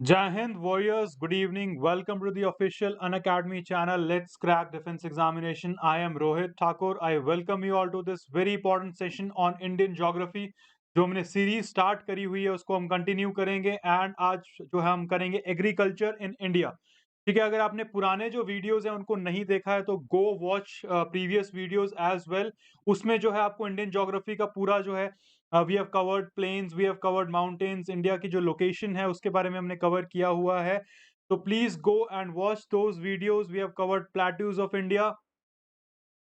Jai Hind warriors, good evening. Welcome to the official Unacademy channel. Let's crack defense examination. I am Rohit Thakur. I welcome you all to this very important session on Indian geography. जो हमने series start करी हुई है उसको हम continue करेंगे and आज जो है हम करेंगे एग्रीकल्चर इन इंडिया। ठीक है, अगर आपने पुराने जो वीडियोस हैं उनको नहीं देखा है तो go watch previous videos as well. उसमें जो है आपको इंडियन ज्योग्राफी का पूरा जो है we have covered plains, we have covered mountains, India की जो लोकेशन है उसके बारे में हमने कवर किया हुआ है। तो please go and watch those videos. We have covered plateaus of India.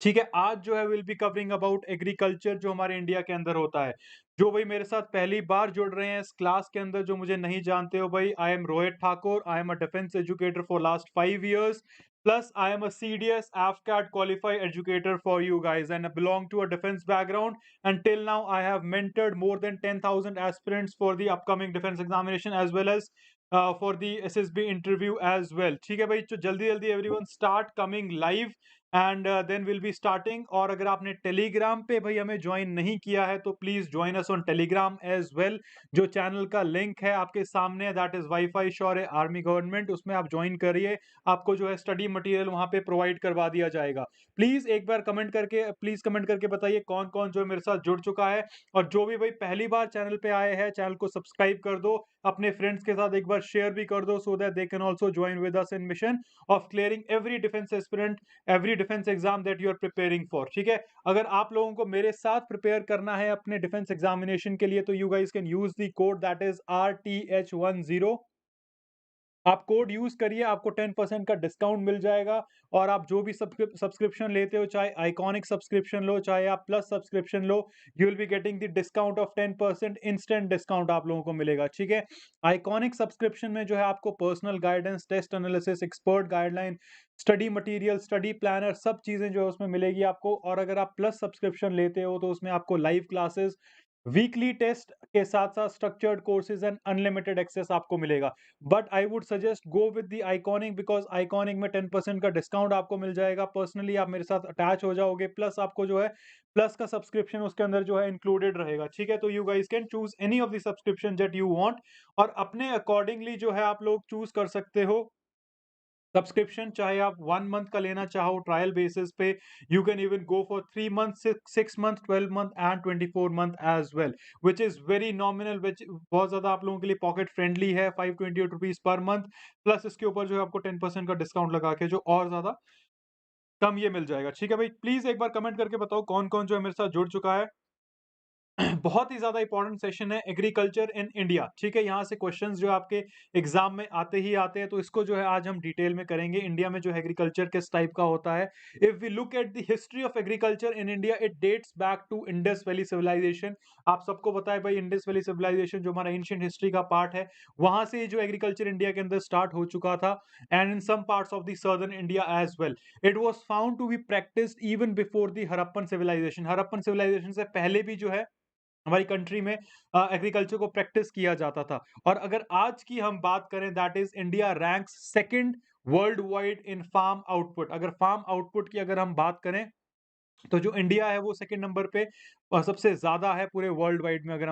ठीक है, आज जो है will be covering about agriculture जो हमारे इंडिया के अंदर होता है। जो भाई मेरे साथ पहली बार जुड़ रहे हैं इस क्लास के अंदर, जो मुझे नहीं जानते हो भाई, I am Rohit Thakur. I am a defence educator for last 5 years, plus I am a CDS AFCAT qualified educator for you guys, and I belong to a defense background, and till now I have mentored more than 10,000 aspirants for the upcoming defense examination as well as for the SSB interview as well। ठीक है भाई, तो जल्दी जल्दी everyone start coming live and then will be starting. और अगर आपने Telegram पे भाई हमें ज्वाइन नहीं किया है तो please join us on Telegram as well. जो चैनल का लिंक है आपके सामने, that is WiFi Shaurya army government, उसमें आप ज्वाइन करिए। आपको जो है स्टडी मटेरियल वहां पे प्रोवाइड करवा दिया जाएगा। प्लीज एक बार कमेंट करके बताइए कौन कौन जो है मेरे साथ जुड़ चुका है। और जो भी भाई पहली बार चैनल पे आए हैं, चैनल को सब्सक्राइब कर दो, अपने फ्रेंड्स के साथ एक बार शेयर भी कर दो, so that they can also join with us in mission of clearing every defence aspirant, every defence exam that you are preparing for. ठीक है, अगर आप लोगों को मेरे साथ प्रिपेयर करना है अपने डिफेंस एग्जामिनेशन के लिए तो you guys can use the code that is RTH10। आप कोड यूज करिए, आपको 10% का डिस्काउंट मिल जाएगा। और आप जो भी सब्सक्रिप्शन लेते हो, चाहे आइकॉनिक सब्सक्रिप्शन लो चाहे आप plus subscription low, you will be getting the discount of 10%, instant discount आप लोगों को मिलेगा। ठीक है, आइकॉनिक सब्सक्रिप्शन में जो है आपको personal guidance, test analysis, expert guideline, study material, study planner, सब चीजें जो है उसमें मिलेगी आपको। और अगर आप प्लस सब्सक्रिप्शन लेते हो तो उसमें आपको लाइव क्लासेस, वीकली टेस्ट के साथ साथ structured courses and unlimited access आपको मिलेगा। But I would suggest go with the iconic, because iconic में 10% का डिस्काउंट आपको मिल जाएगा। पर्सनली आप मेरे साथ अटैच हो जाओगे, प्लस आपको जो है प्लस का सब्सक्रिप्शन उसके अंदर जो है इंक्लूडेड रहेगा। ठीक है, तो you guys can choose any of the subscription that you want, और अपने अकॉर्डिंगली जो है आप लोग चूज कर सकते हो सब्सक्रिप्शन। चाहे आप 1 मंथ का लेना चाहो ट्रायल बेसिस पे, you can even go for 3 month, 6 month, 12 month and 24 month as well, which is very nominal, which बहुत ज्यादा आप लोगों के लिए पॉकेट फ्रेंडली है। 528 रुपीज पर मंथ, प्लस इसके ऊपर जो है आपको 10% का डिस्काउंट लगा के जो और ज्यादा कम ये मिल जाएगा। ठीक है भाई, प्लीज एक बार कमेंट करके बताओ कौन कौन जो है मेरे साथ जुड़ चुका है। बहुत ही ज्यादा इंपॉर्टेंट सेशन है एग्रीकल्चर इन इंडिया। ठीक है, यहाँ से क्वेश्चंस जो आपके एग्जाम में आते ही आते हैं, तो इसको जो है आज हम डिटेल में करेंगे। इंडिया में जो एग्रीकल्चर किस टाइप का होता है। If we look at the history of agriculture in India, it dates back to Indus Valley civilisation. आप सबको पता है भाई, इंडस वैली सिविलाइजेशन जो हमारा एंशिएंट हिस्ट्री का पार्ट है, वहां से जो एग्रीकल्चर इंडिया के अंदर स्टार्ट हो चुका था। And in some parts of the southern India as well, it was found to be practised even before the Harappan civilisation. Harappan civilisation से पहले भी जो है हमारी कंट्री में एग्रीकल्चर को प्रैक्टिस किया जाता था। और अगर आज की हम बात करें, that is India ranks second worldwide in farm output. अगर फार्म आउटपुट की अगर हम बात करें तो जो इंडिया है वो सेकंड नंबर पे सबसे ज्यादा है पूरे वर्ल्ड वाइड में, अगर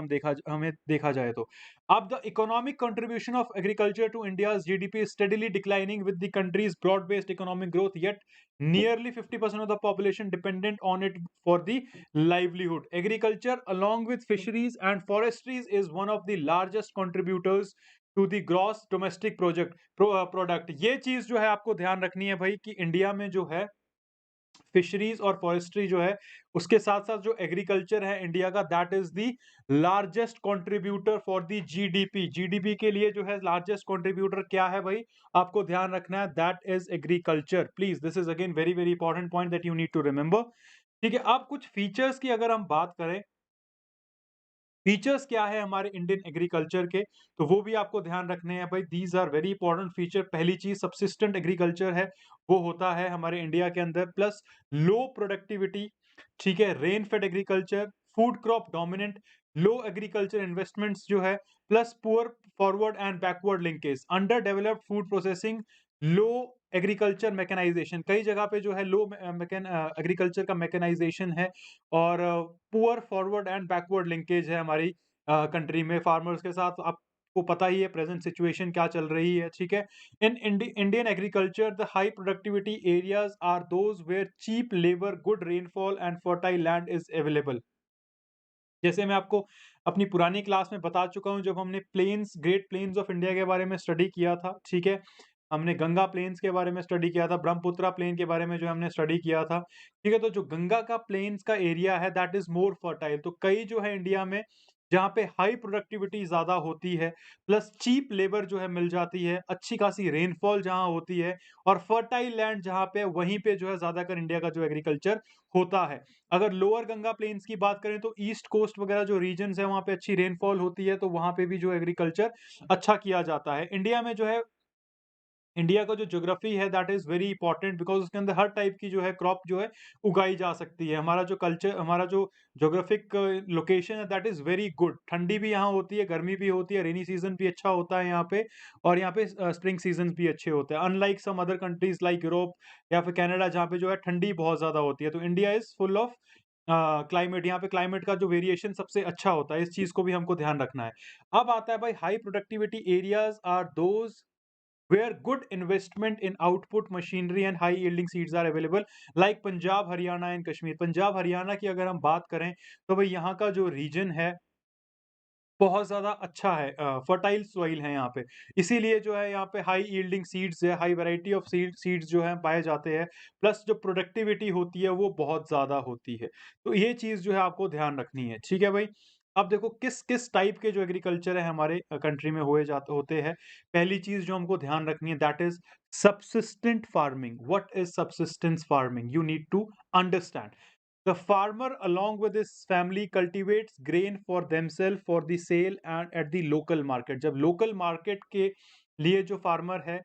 हमें देखा जाए तो। अब the economic contribution of agriculture to India's GDP is steadily declining with the country's broad-based economic growth, yet nearly 50% of the population dependent on it for the livelihood. Agriculture, along with fisheries and forestries, is one of the largest contributors to the gross domestic product। ये चीज जो है आपको ध्यान रखनी है भाई कि इंडिया में जो है फिशरीज और फॉरेस्ट्री जो है, उसके साथ साथ जो एग्रीकल्चर है इंडिया का, that is the largest contributor for the GDP. GDP के लिए जो है लार्जेस्ट कंट्रीब्यूटर क्या है भाई, आपको ध्यान रखना है, that is agriculture. Please, this is again very very important point that you need to remember. ठीक है, अब कुछ फीचर्स की अगर हम बात करें, फीचर्स क्या है हमारे इंडियन एग्रीकल्चर के, तो वो भी आपको ध्यान रखने हैं भाई। These are very important feature. पहली चीज सबसिस्टेंट एग्रीकल्चर है, वो होता है हमारे इंडिया के अंदर, प्लस लो प्रोडक्टिविटी। ठीक है, rain fed agriculture, food crop dominant, low agriculture investments जो है, plus poor forward and backward linkage, under developed food processing, low agriculture mechanisation. कई जगह पे जो है लो एग्रीकल्चर का मैकेनाइजेशन है, और poor forward and backward linkage है हमारी कंट्री में फार्मर्स के साथ। अब आपको पता ही है प्रेजेंट सिचुएशन क्या चल रही है, ठीक है? In Indian agriculture the high productivity areas are those where cheap labour, good rainfall and fertile land is available. जैसे मैं आपको अपनी पुरानी क्लास में बता चुका हूँ, जब हमने plains, great plains of India के बारे में स्टडी किया था, ठीक है? हमने गंगा प्लेन्स के बारे में स्टडी किया था, ब्रह्मपुत्रा प्लेन के बारे में जो हमने स्टडी किया था, ठीक है? तो जो गंगा का प्लेन्स का एरिया है दैट इज़ मोर फर्टाइल। तो कई जो है इंडिया में जहाँ पे हाई प्रोडक्टिविटी ज़्यादा होती है, प्लस चीप लेबर जो है मिल जाती है, अच्छी खासी रेनफॉल जहाँ होती है और फर्टाइल लैंड जहाँ पे है, वहीं पे जो है ज़्यादातर इंडिया का जो एग्रीकल्चर होता है। अगर लोअर गंगा प्लेन्स की बात करें तो ईस्ट कोस्ट वगैरह जो रीजन्स है वहाँ पे अच्छी रेनफॉल होती है, तो वहाँ पे भी जो एग्रीकल्चर अच्छा किया जाता है। इंडिया में जो है, इंडिया का जो ज्योग्राफी है that is very important because उसके अंदर हर टाइप की जो है क्रॉप जो है उगाई जा सकती है। हमारा जो कल्चर, हमारा जो ज्योग्राफिक लोकेशन है दैट इज़ वेरी गुड। ठंडी भी यहाँ होती है, गर्मी भी होती है, रेनी सीज़न भी अच्छा होता है यहाँ पे और यहाँ पे स्प्रिंग सीज़न्स भी अच्छे होते हैं। Unlike some other countries like Europe या फिर कनाडा जहाँ पे जो है ठंडी बहुत ज़्यादा होती है। तो India is full of climate, यहाँ पे क्लाइमेट का जो वेरिएशन सबसे अच्छा होता है। इस चीज़ को भी हमको ध्यान रखना है। अब आता है भाई high productivity areas are those where good investment in output machinery and high yielding seeds are available like Punjab Haryana and Kashmir. Punjab Haryana की अगर हम बात करें तो भाई यहाँ का जो रीजन है बहुत ज़्यादा अच्छा है, फर्टाइल सॉइल है यहाँ पे। इसीलिए जो है यहाँ पे हाई यील्डिंग सीड्स है, हाई वैरायटी ऑफ सीड्स जो हैं पाए जाते हैं, प्लस जो प्रोडक्टिविटी होती है वो बहुत ज़्यादा होती है। तो ये चीज़ जो है आपको ध्यान रखनी है, ठीक है भाई? अब देखो किस टाइप के जो एग्रीकल्चर है हमारे कंट्री में हुए जाते होते हैं। पहली चीज़ जो हमको ध्यान रखनी है that is subsistent farming. What is subsistence farming? You need to understand. The farmer, along with his family, cultivates grain for themselves for the sale and at the local market. जब local market के लिए जो farmer है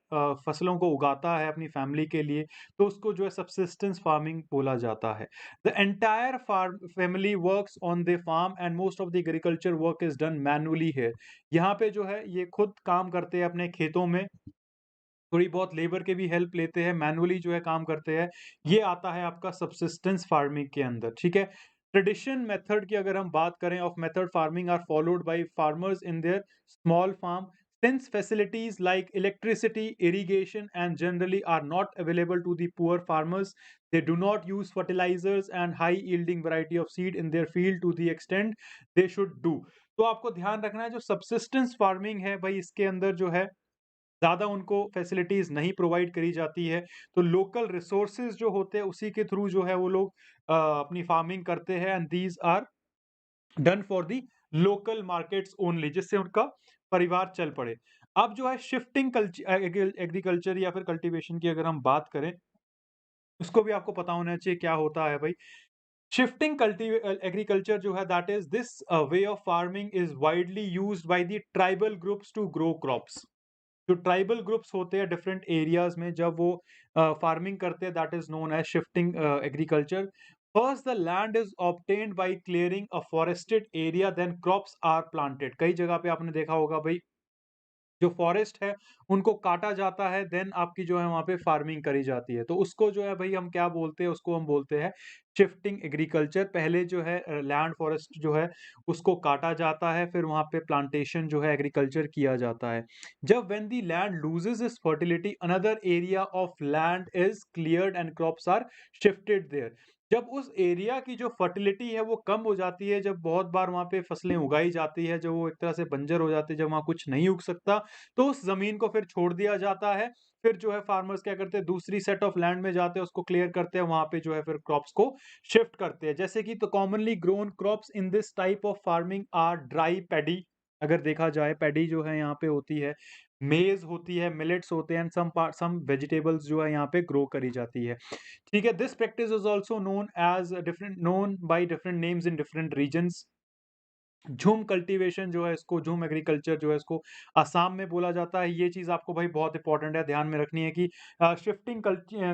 फसलों को उगाता है अपनी फैमिली के लिए, तो उसको जो है सबसिस्टेंस फार्मिंग बोला जाता है। The entire farm family works on the farm and most of the agriculture work is done manually है। यहाँ पे जो है ये खुद काम करते हैं अपने खेतों में, थोड़ी बहुत लेबर के भी हेल्प लेते हैं, मैनुअली जो है काम करते हैं। ये आता है आपका सबसिस्टेंस फार्मिंग के अंदर, ठीक है? ट्रेडिशन मेथड की अगर हम बात करें of method farming are followed by farmers in their small farm since facilities like electricity, irrigation and generally are not available to the poor farmers, they do not use fertilizers and high yielding variety of seed in their field to the extent they should do। तो आपको ध्यान रखना है जो subsistence farming है भाई इसके अंदर जो है ज़्यादा उनको फैसिलिटीज़ नहीं प्रोवाइड करी जाती है, तो लोकल रिसोर्सेज़ जो होते हैं उसी के थ्रू जो है वो लोग अपनी फार्मिंग करते हैं and these are done for the local markets only, जिससे उनका परिवार चल पड़े। अब जो है शिफ्टिंग एग्रीकल्चर या फिर कल्टीवेशन की अगर हम बात करें, उसको भी आपको पता होना चाहिए क्या होता है भाई। शिफ्टिंग एग्रीकल्चर जो है that is this way of farming is widely used by the tribal groups to grow crops. जो ट्राइबल ग्रुप्स होते हैं डिफरेंट एरियाज में जब वो फार्मिंग करते हैं that is known as shifting agriculture. First the land is obtained by clearing a forested area then crops are planted. कई जगह पे आपने देखा होगा भाई जो फॉरेस्ट है उनको काटा जाता है देन आपकी जो है वहाँ पे फार्मिंग करी जाती है, तो उसको जो है भाई हम क्या बोलते हैं, उसको हम बोलते हैं शिफ्टिंग एग्रीकल्चर। पहले जो है लैंड फॉरेस्ट जो है उसको काटा जाता है, फिर वहाँ पे प्लांटेशन जो है एग्रीकल्चर किया जाता है। जब when the land loses its fertility another area of land is cleared and crops are shifted there. जब उस एरिया की जो फर्टिलिटी है वो कम हो जाती है, जब बहुत बार वहाँ पे फसलें उगाई जाती है, जब वो एक तरह से बंजर हो जाती है, जब वहाँ कुछ नहीं उग सकता, तो उस ज़मीन को फिर छोड़ दिया जाता है। फिर जो है फार्मर्स क्या करते हैं दूसरी सेट ऑफ लैंड में जाते हैं, उसको क्लियर करते हैं, वहाँ पे जो है फिर क्रॉप्स को शिफ्ट करते हैं। जैसे कि तो commonly grown crops in this type of farming are dry paddy. अगर देखा जाए पैडी जो है यहाँ पे होती है, मेज़ होती है, मिलेट्स होते हैं एंड सम वेजिटेबल्स जो है यहाँ पे ग्रो करी जाती है। ठीक है, this practice is also known by different names in different regions. Jhum cultivation जो है इसको, झूम एग्रीकल्चर जो है इसको असम में बोला जाता है। ये चीज़ आपको भाई बहुत इंपॉर्टेंट है, ध्यान में रखनी है कि शिफ्टिंग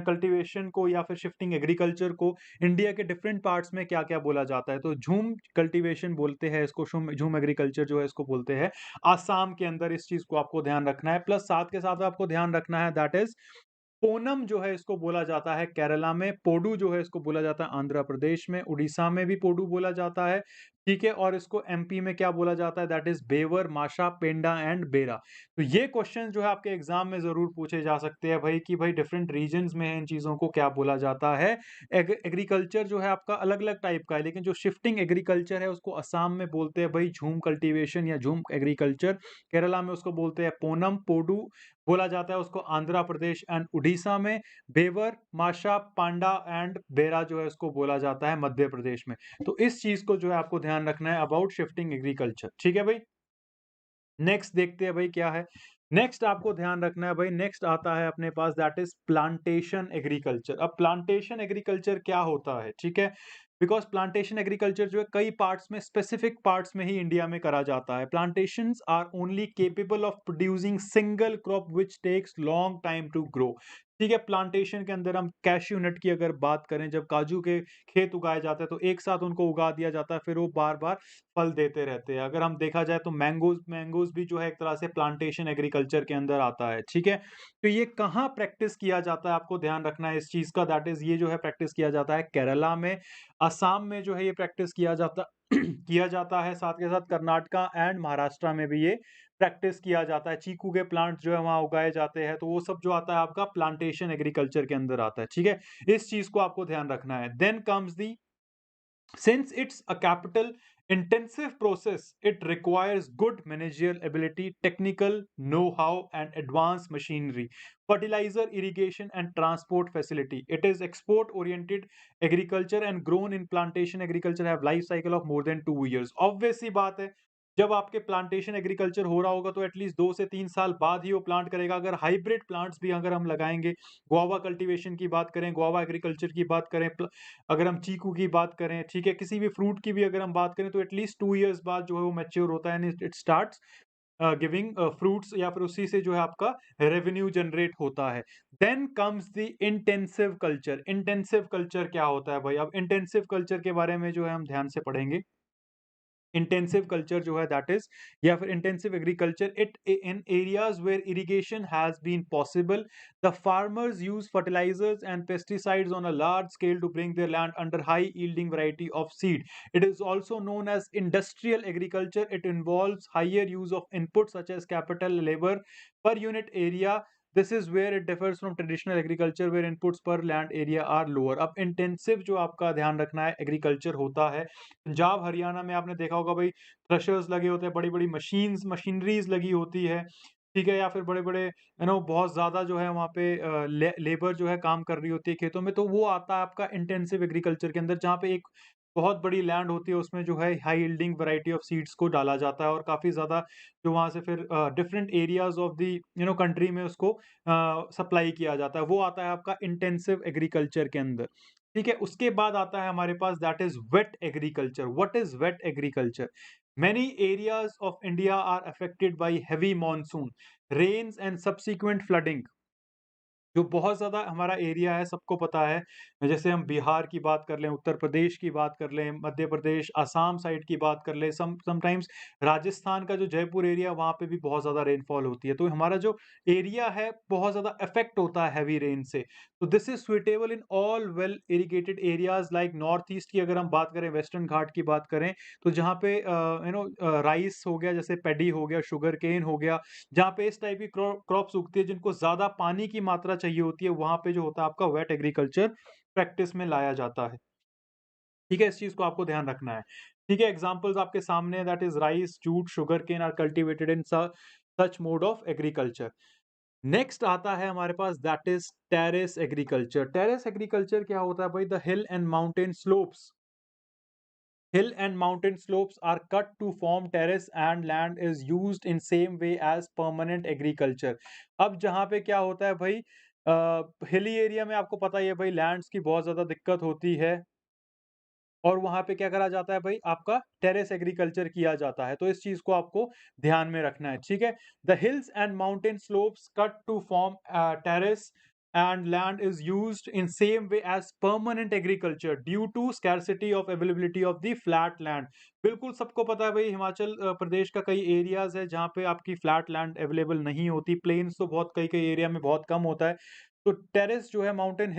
कल्टीवेशन को या फिर शिफ्टिंग एग्रीकल्चर को इंडिया के डिफरेंट पार्ट्स में क्या-क्या बोला जाता है। तो झूम कल्टीवेशन बोलते हैं इसको, झूम झूम एग्रीकल्चर जो है इसको बोलते हैं असम के अंदर। इस चीज़ को आपको ध्यान रखना है। प्लस साथ के साथ आपको ध्यान रखना है दैट इज़ ओनम जो है इसको बोला जाता है केरला में, पोडू जो है इसको बोला जाता है आंध्र प्रदेश में, उड़ीसा में भी पोडू बोला जाता है, ठीक है, और इसको एमपी में क्या बोला जाता है? दैट इज बेवर, माशा, पेंडा एंड बेरा। तो ये क्वेश्चन जो है आपके एग्जाम में जरूर पूछे जा सकते हैं भाई कि भाई डिफरेंट रीजन्स में इन चीजों को क्या बोला जाता है। एग्रीकल्चर जो है आपका अलग अलग टाइप का है, लेकिन जो शिफ्टिंग एग्रीकल्चर है उसको असम में बोलते हैं भाई झूम कल्टीवेशन या झूम एग्रीकल्चर। केरला में उसको बोलते हैं पोनम पोडू बोला जाता है उसको। आंध्र प्रदेश एंड उड़ीसा में बेवर, माशा, पांडा एंड बेरा जो है उसको बोला जाता है मध्य प्रदेश में। तो इस चीज को जो है आपको ध्यान रखना है अबाउट शिफ्टिंग एग्रीकल्चर। ठीक है भाई, नेक्स्ट देखते हैं भाई क्या है। नेक्स्ट आपको ध्यान रखना है भाई, नेक्स्ट आता है अपने पास दैट इज प्लांटेशन एग्रीकल्चर। अब प्लांटेशन एग्रीकल्चर क्या होता है? ठीक है, बिकॉज प्लांटेशन एग्रीकल्चर जो है कई पार्ट्स में, स्पेसिफिक पार्ट्स में ही इंडिया में करा जाता है। Plantations are only capable of producing single crop which takes long time to grow. ठीक है, प्लांटेशन के अंदर हम कैश्यू नट की अगर बात करें, जब काजू के खेत उगाए जाते हैं तो एक साथ उनको उगा दिया जाता है, फिर वो बार बार फल देते रहते हैं। अगर हम देखा जाए तो मैंगोज मैंगोज भी जो है एक तरह से प्लांटेशन एग्रीकल्चर के अंदर आता है। ठीक है, तो ये कहाँ प्रैक्टिस किया जाता है आपको ध्यान रखना है इस चीज का। दैट इज ये जो है प्रैक्टिस किया जाता है केरला में, असम में जो है ये प्रैक्टिस किया जाता किया जाता है, साथ के साथ कर्नाटका एंड महाराष्ट्र में भी ये प्रैक्टिस किया जाता है। चीकू के प्लांट जो है वहां उगाए जाते हैं, तो वो सब जो आता है आपका प्लांटेशन एग्रीकल्चर के अंदर आता है। ठीक है, इस चीज को आपको ध्यान रखना है। Then comes the, since it's a capital intensive process, it requires good managerial ability, technical know-how, and advanced machinery, fertilizer, irrigation, and transport facility. It is export-oriented agriculture and grown in plantation agriculture have life cycle of more than 2 years. Obvious सी बात है, जब आपके plantation agriculture हो रहा होगा तो at least 2 से 3 साल बाद ही वो प्लांट करेगा। अगर हाइब्रिड प्लांट्स भी अगर हम लगाएंगे, गुआवा कल्टीवेशन की बात करें, गुआवा एग्रीकल्चर की बात करें, अगर हम चीकू की बात करें, ठीक है, किसी भी फ्रूट की भी अगर हम बात करें, तो एटलीस्ट 2 इयर्स बाद जो है वो मैच्योर होता है, इट स्टार्ट्स गिविंग फ्रूट्स, या फिर उसी से जो है आपका रेवेन्यू जनरेट होता है। Then comes the intensive culture. Intensive culture क्या होता है भाई? अब इंटेंसिव कल्चर के बारे में जो है हम ध्यान से पढ़ेंगे। इंटेंसिव कल्चर जो है दैट इज, या फिर intensive agriculture, it in areas where irrigation has been possible, the farmers use fertilisers and pesticides on a large scale to bring their land under high yielding variety of seed. It is also known as industrial agriculture. It involves higher use of inputs such as capital, labor per unit area. This is where it differs from traditional agriculture where inputs per land area are lower. अब intensive जो आपका ध्यान रखना है agriculture होता है, पंजाब हरियाणा में आपने देखा होगा भाई, थ्रेशर्स लगे होते हैं, बड़ी बड़ी मशीनरीज लगी होती है। ठीक है, या फिर बड़े बड़े बहुत ज्यादा जो है वहाँ पे लेबर जो है काम कर रही होती है खेतों में, तो वो आता है आपका इंटेंसिव एग्रीकल्चर के अंदर, जहाँ पे एक बहुत बड़ी लैंड होती है, उसमें जो है high yielding variety of seeds को डाला जाता है, और काफी ज्यादा जो वहां से फिर different areas of the country में उसको सप्लाई किया जाता है, वो आता है आपका इंटेंसिव एग्रीकल्चर के अंदर। ठीक है, उसके बाद आता है हमारे पास that is wet agriculture. What is wet agriculture? Many areas of India are affected by heavy monsoon, rains and subsequent flooding. जो बहुत ज़्यादा हमारा एरिया है सबको पता है, जैसे हम बिहार की बात कर लें, उत्तर प्रदेश की बात कर लें, मध्य प्रदेश, असम साइड की बात कर लें, समटाइम्स राजस्थान का जो जयपुर एरिया, वहाँ पे भी बहुत ज़्यादा रेनफॉल होती है। तो हमारा जो एरिया है बहुत ज़्यादा अफेक्ट होता है हैवी रेन से। तो this is suitable in all well irrigated areas like north east की अगर हम बात करें, वेस्टर्न घाट की बात करें, तो जहाँ पे राइस हो गया, जैसे पैडी हो गया, शुगर केन हो गया, जहाँ पे इस टाइप की क्रॉप्स उगती है जिनको ज्यादा पानी की मात्रा चाहिए होती है, वहां पे जो होता है आपका वेट एग्रीकल्चर प्रैक्टिस में लाया जाता है। ठीक है, इस चीज को आपको ध्यान रखना है। ठीक है, एग्जांपल्स आपके सामने, that is rice, jute, sugarcane are cultivated in such mode of agriculture. Next आता है हमारे पास that is terrace agriculture. Terrace agriculture क्या होता है भाई? The hill and mountain slopes, hill and mountain slopes are cut to form terrace and land is used in same way as permanent agriculture. अब जहाँ पे क्या होता है भाई, हिली एरिया में आपको पता ही है भाई, लैंड्स की बहुत ज्यादा दिक्कत होती है, और वहां पे क्या करा जाता है भाई, आपका टेरेस एग्रीकल्चर किया जाता है। तो इस चीज को आपको ध्यान में रखना है। ठीक है, the hills and mountain slopes cut to form terrace and land is used in same way as permanent agriculture due to scarcity of availability of the flat land. बिल्कुल सबको पता है भाई, हिमाचल प्रदेश का कई एरियाज है जहाँ पे आपकी फ्लैट लैंड अवेलेबल नहीं होती, प्लेन्स तो बहुत कई कई एरिया में बहुत कम होता है। तो टेरेस जो है माउंटेन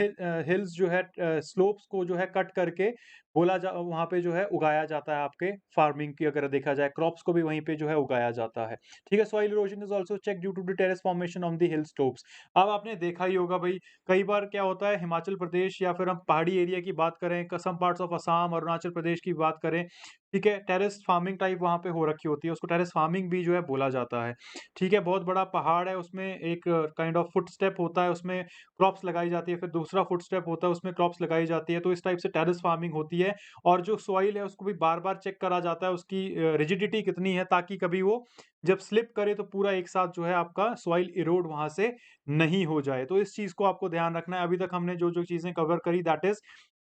हिल्स जो है स्लोप्स को जो है कट करके बोला जा वहाँ पे जो है उगाया जाता है आपके फार्मिंग की अगर देखा जाए क्रॉप्स को भी वहीं पे जो है उगाया जाता है। ठीक है, soil erosion is also check due to the terrace formation on the hill slopes. अब आपने देखा ही होगा भई कई बार क्या होता है हिमाचल प्रदेश या फिर हम पहाड़ी एरिया की बात करें, some parts of Assam, Arunachal Pradesh की बात करें, ठीक है, टेरेस फार्मिंग टाइप वहाँ पे हो रखी होती है, उसको टेरेस फार्मिंग भी जो है बोला जाता है। ठीक है, बहुत बड़ा पहाड़ है उसमें एक काइंड ऑफ फुट स्टेप होता है उसमें क्रॉप्स लगाई जाती है, फिर दूसरा फुट स्टेप होता है उसमें क्रॉप्स लगाई जाती है, तो इस टाइप से टेरेस फार्मिंग होती है। और जो सॉइल है उसको भी बार-बार चेक करा जाता है उसकी रिजिडिटी कितनी है ताकि कभी वो जब स्लिप करे तो पूरा एक साथ जो है आपका सॉइल इरोड वहाँ से नहीं हो जाए। तो इस चीज़ को आपको ध्यान रखना है। अभी तक हमने जो-जो चीज़ें कवर करी दैट इज़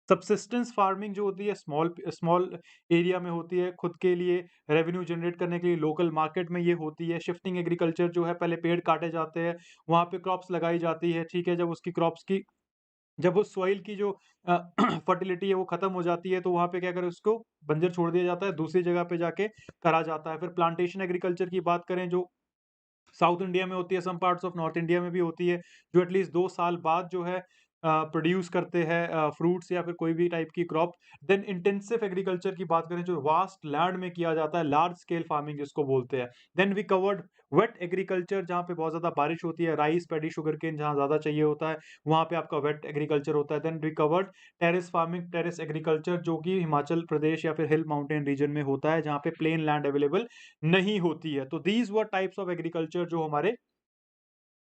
सब्सिस्टेंस फार्मिंग जो होती है स्मॉल स्मॉल एरिया में होती है, खुद के लिए रेवेन्यू जनरेट करने के लिए लोकल मार्केट में ये होती है। शिफ्टिंग एग्रीकल्चर जो है पहले पेड़ काटे जाते हैं, वहाँ पे क्रॉप्स लगाई जाती है, ठीक है? जब उसकी क्रॉप्स की जब उस सॉइल की जो अ, फर्टिलिटी है वो खत्म हो जाती है तो वहाँ पे क्या करें उसको बंजर छोड़ दिया जाता है, दूसरी जगह पे जाके करा जाता है। फिर प्लांटेशन एग्रीकल्चर की बात करें जो साउथ इंडिया में होती है, some parts of north India में भी होती है, जो एटलीस्ट 2 साल बाद जो है प्रोड्यूस करते हैं फ्रूट्स या फिर कोई भी टाइप की क्रॉप। देन इंटेंसिव एग्रीकल्चर की बात करें जो वास्ट लैंड में किया जाता है, लार्ज स्केल फार्मिंग जिसको बोलते हैं। Then we covered wet agriculture जहाँ पे बहुत ज़्यादा बारिश होती है, राइस, पैडी, शुगरकेन जहाँ ज़्यादा चाहिए होता है, वहाँ पे आपका वेट एग्रीकल्चर होता है। Then we covered terrace farming, terrace agriculture जो कि हिमाचल प्रदेश या फिर हिल माउंटेन रीजन में होता है, जहाँ पे प्लेन लैंड अवेलेबल नहीं होती है। तो these were types of agriculture जो हमारे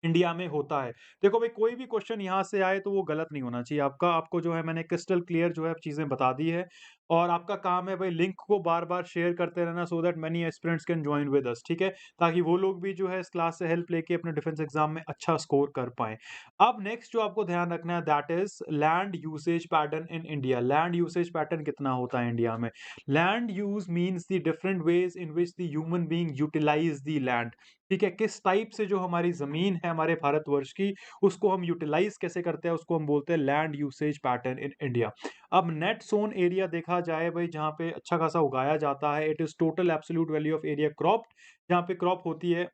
इंडिया में होता है। देखो भाई कोई भी क्वेश्चन यहाँ से आए तो वो गलत नहीं होना चाहिए आपका, आपको जो है मैंने क्रिस्टल क्लियर जो है चीज़ें बता दी है और आपका काम है भाई लिंक को बार-बार शेयर करते रहना so that many aspirants can join with us, ठीक है? ताकि वो लोग भी जो है इस क्लास से हेल्प लेके अपने डिफेंस एग्ज़ाम में अच्छा स्कोर कर पाएँ। अब नेक्स्ट जो आपको ध्यान रखना है that is land usage pattern in India. Land usage pattern कितना होता है इंडिया में? Land use means the different ways in which the human being utilise the land. ठीक है, किस टाइप से जो हमारी ज़मीन है हमारे भारतवर्ष की, उसको हम यूटिलाइज़ कैसे करते हैं, उसको हम बोलते हैं land usage pattern in India. अब नेट सोन एरिया देखा जाए भई जहाँ पे अच्छा खासा उगाया जाता है, it is total absolute value of area cropped जहाँ पे क्रॉप होती है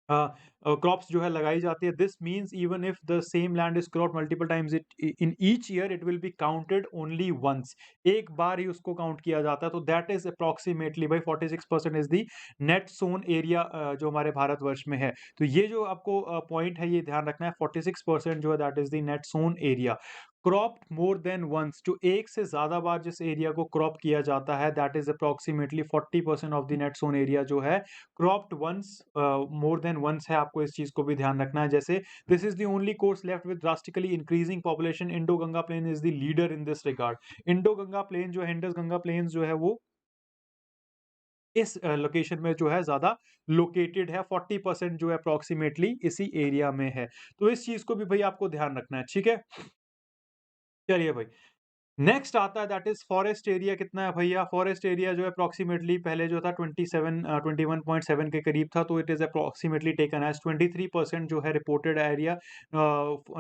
क्रॉप्स जो है लगाई जाती है। This means even if the same land is cropped multiple times it in each year it will be counted only once. एक बार ही उसको काउंट किया जाता है तो दैट इज अप्रॉक्सीमेटली भाई 46% is the net sown area जो हमारे भारतवर्ष में है। तो ये जो आपको पॉइंट है ये ध्यान रखना है 46% जो है that is the net sown area. Cropped more than once जो एक से ज्यादा बार जिस एरिया को क्रॉप किया जाता है that is approximately 40% of the net sown area जो है cropped once more than once है। आपको इस चीज को भी ध्यान रखना है। जैसे this is the only course left with drastically increasing population. Indo Ganga plain is the leader in this regard. Indo Ganga plain जो है इंडस गंगा प्लेन जो है वो इस लोकेशन में जो है ज्यादा लोकेटेड है। 40% जो है अप्रोक्सीमेटली इसी एरिया में है। तो इस चीज को भी भाई आपको ध्यान रखना है, ठीक है? चलिए भाई नेक्स्ट आता है दैट इज फॉरेस्ट एरिया कितना है भैया। फॉरेस्ट एरिया जो है अप्रोक्सीमेटली पहले जो था 21.7 के करीब था तो it is approximately taken as 23% जो है reported area